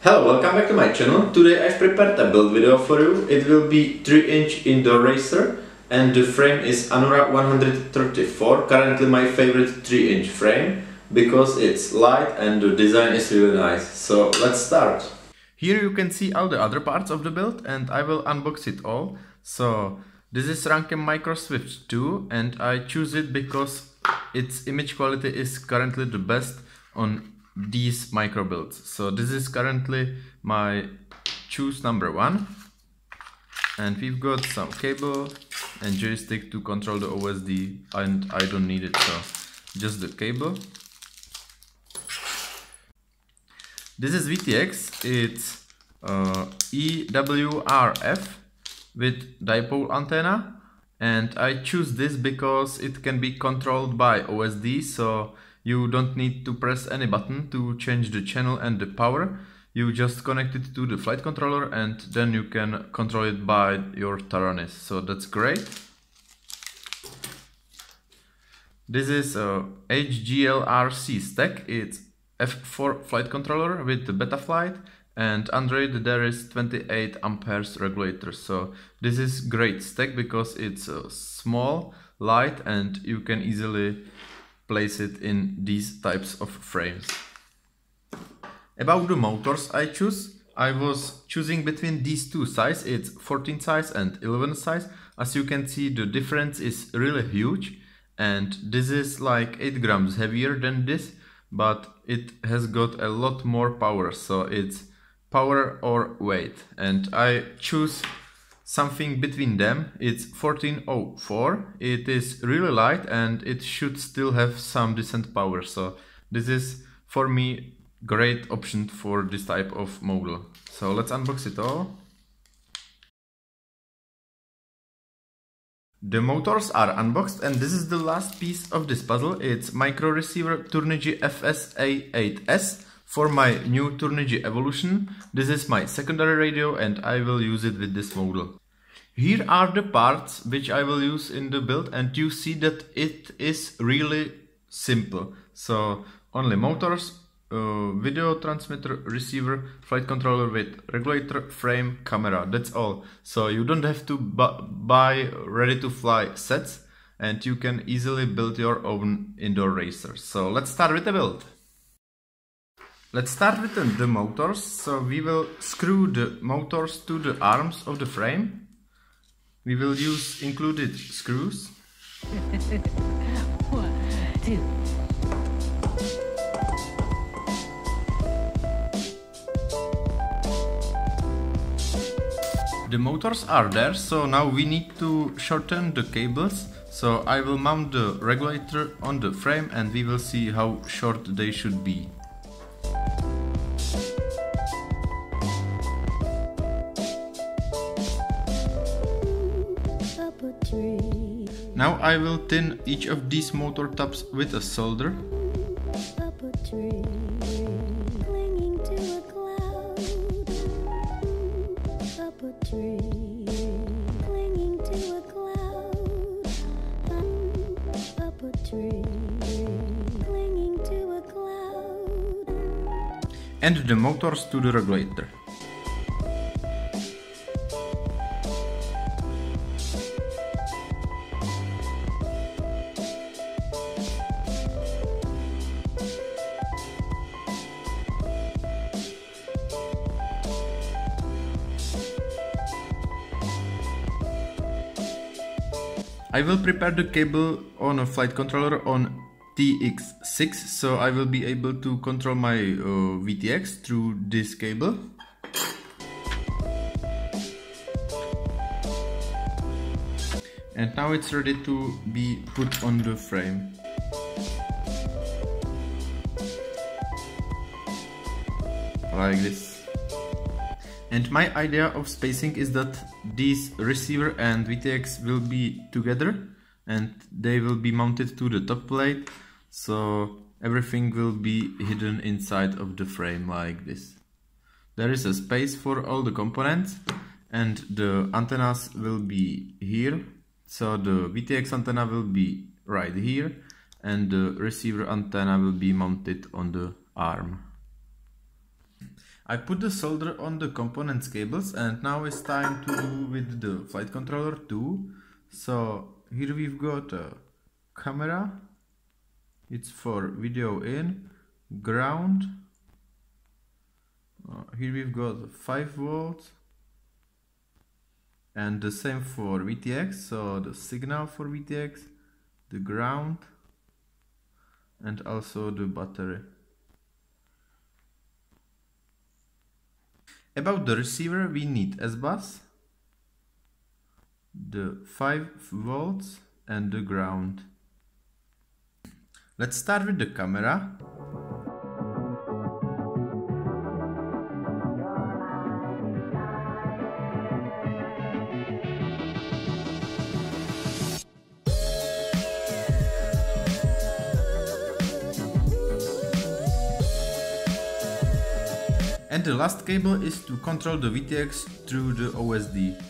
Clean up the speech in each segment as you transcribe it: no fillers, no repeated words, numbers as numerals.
Hello, welcome back to my channel. Today I've prepared a build video for you. It will be 3-inch indoor racer and the frame is Anura 134, currently my favorite 3-inch frame because it's light and the design is really nice. So let's start. Here you can see all the other parts of the build and I will unbox it all. So this is Runcam Micro Swift 2 and I choose it because its image quality is currently the best on these micro builds. So this is currently my choose number 1 and we've got some cable and joystick to control the OSD and I don't need it, so just the cable. This is VTX, it's EWRF with dipole antenna and I choose this because it can be controlled by OSD, so you don't need to press any button to change the channel and the power. You just connect it to the flight controller and then you can control it by your Taranis, so that's great. This is a HGLRC stack, it's F4 flight controller with the Betaflight, and Android there is 28 amperes regulator. So this is great stack because it's small, light and you can easily place it in these types of frames. About the motors I was choosing between these two sizes, it's 14 size and 11 size. As you can see, the difference is really huge and this is like 8 grams heavier than this, but it has got a lot more power, so it's power or weight and I choose something between them. It's 1404, it is really light and it should still have some decent power, so this is for me great option for this type of model. So let's unbox it all. The motors are unboxed and this is the last piece of this puzzle. It's micro receiver Turnigy FSA8S for my new Turnigy Evolution. This is my secondary radio and I will use it with this model. Here are the parts which I will use in the build and you see that it is really simple. So only motors, video transmitter, receiver, flight controller with regulator, frame, camera, that's all. So you don't have to buy ready to fly sets and you can easily build your own indoor racer. So let's start with the build. Let's start with the motors. So we will screw the motors to the arms of the frame. We will use included screws. 1, 2. The motors are there, so now we need to shorten the cables. So I will mount the regulator on the frame and we will see how short they should be. Now I will tin each of these motor tabs with a solder. And the motors to the regulator. I will prepare the cable on a flight controller on TX6, so I will be able to control my VTX through this cable. And now it's ready to be put on the frame. Like this. And my idea of spacing is that these receiver and VTX will be together and they will be mounted to the top plate, so everything will be hidden inside of the frame like this. There is a space for all the components and the antennas will be here, so the VTX antenna will be right here and the receiver antenna will be mounted on the arm. I put the solder on the components cables, and now it's time to do with the flight controller too. So here we've got a camera, it's for video in, ground, here we've got 5 volts, and the same for VTX, so the signal for VTX, the ground, and also the battery. About the receiver, we need S-bus, the 5 volts and the ground. Let's start with the camera. And the last cable is to control the VTX through the OSD.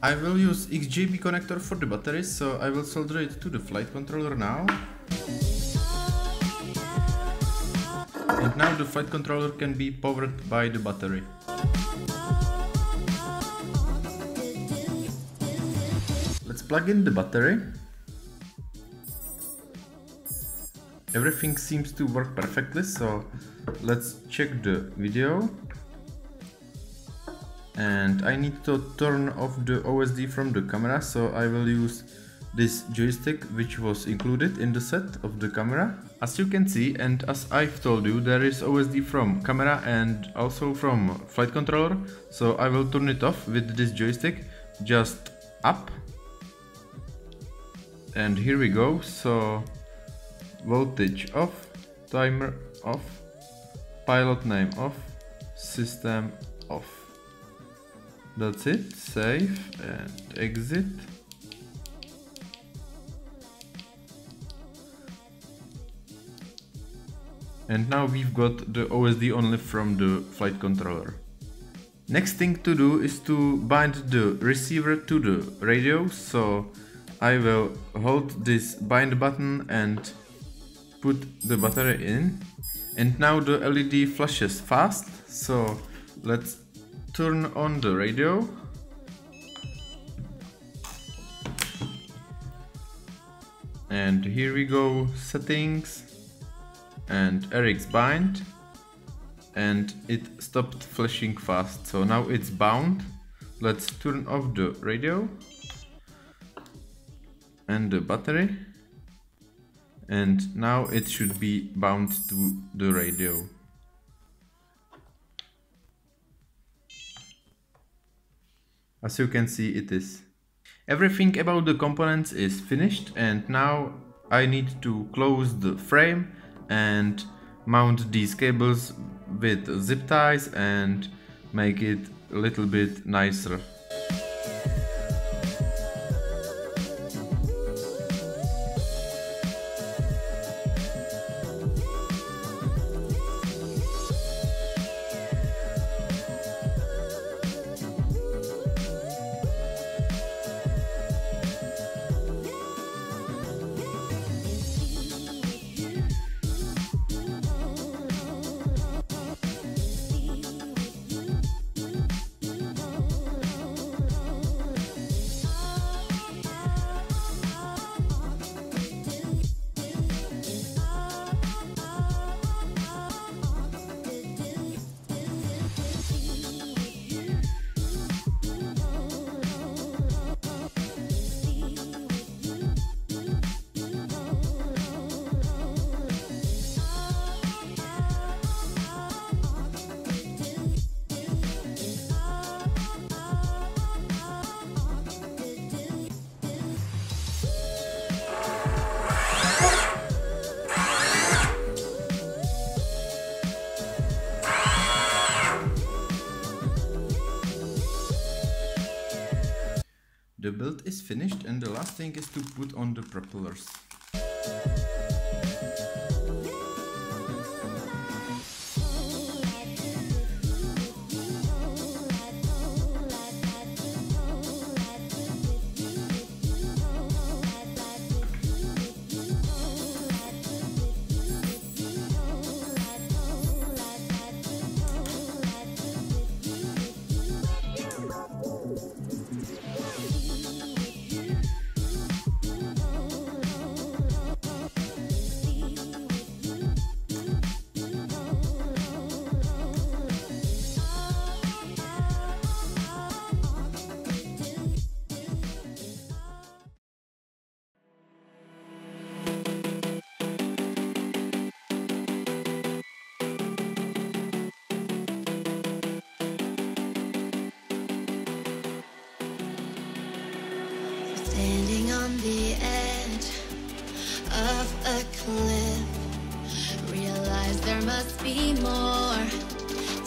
I will use XJB connector for the batteries, so I will solder it to the flight controller now. And now the flight controller can be powered by the battery. Let's plug in the battery. Everything seems to work perfectly, so let's check the video. And I need to turn off the OSD from the camera, so I will use this joystick which was included in the set of the camera. As you can see, and as I've told you, there is OSD from camera and also from flight controller, so I will turn it off with this joystick, just up. And here we go, so voltage off, timer off, pilot name off, system off. That's it, save and exit. And now we've got the OSD only from the flight controller. Next thing to do is to bind the receiver to the radio, so I will hold this bind button and put the battery in. And now the LED flashes fast, so let's turn on the radio. And here we go, settings and RX bind, and it stopped flashing fast, so now it's bound. Let's turn off the radio and the battery, and now it should be bound to the radio. As you can see, it is. Everything about the components is finished, and now I need to close the frame and mount these cables with zip ties and make it a little bit nicer. The build is finished, and the last thing is to put on the propellers. to live. Realize there must be more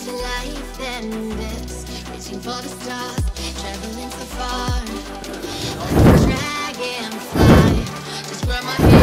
to life than this. Reaching for the stars, traveling so far, like a dragonfly. Just grab my hand.